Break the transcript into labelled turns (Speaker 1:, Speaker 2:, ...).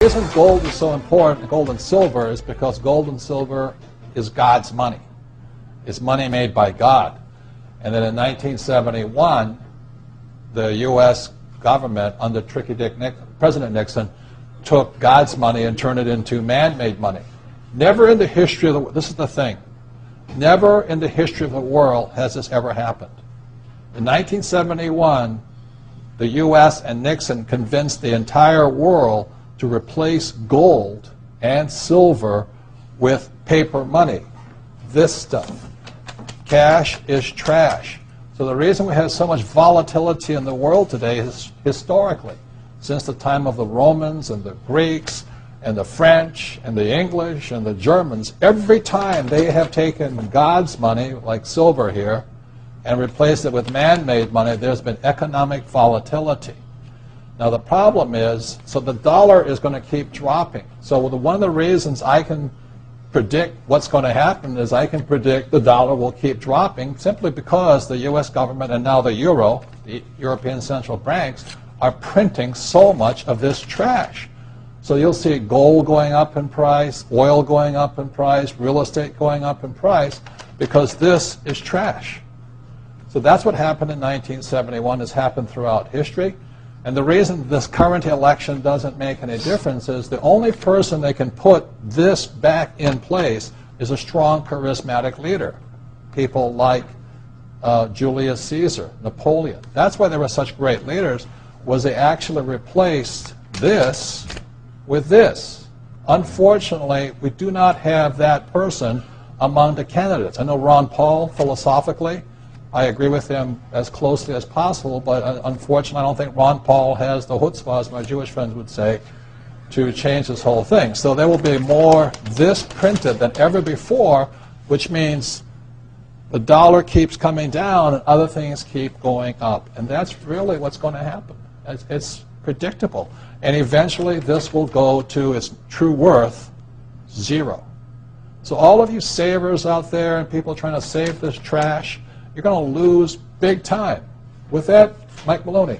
Speaker 1: The reason gold is so important, gold and silver, is because gold and silver is God's money. It's money made by God. And then in 1971, the U.S. government, under President Nixon, took God's money and turned it into man-made money. Never in the history of the world, this is the thing, never in the history of the world has this ever happened. In 1971, the U.S. and Nixon convinced the entire world to replace gold and silver with paper money. This stuff. Cash is trash. So the reason we have so much volatility in the world today is historically, since the time of the Romans and the Greeks and the French and the English and the Germans, every time they have taken God's money, like silver here, and replaced it with man-made money, there's been economic volatility. Now the problem is, so the dollar is going to keep dropping. So one of the reasons I can predict what's going to happen is I can predict the dollar will keep dropping simply because the U.S. government and now the euro, the European central banks, are printing so much of this trash. So you'll see gold going up in price, oil going up in price, real estate going up in price, because this is trash. So that's what happened in 1971, has happened throughout history. And the reason this current election doesn't make any difference is the only person that can put this back in place is a strong, charismatic leader. People like Julius Caesar, Napoleon. That's why they were such great leaders, was they actually replaced this with this. Unfortunately, we do not have that person among the candidates. I know Ron Paul, philosophically, I agree with him as closely as possible, but unfortunately I don't think Ron Paul has the chutzpah, as my Jewish friends would say, to change this whole thing. So there will be more this printed than ever before, which means the dollar keeps coming down and other things keep going up. And that's really what's going to happen. It's predictable. And eventually this will go to its true worth, zero. So all of you savers out there and people trying to save this trash, you're going to lose big time. With that, Mike Maloney.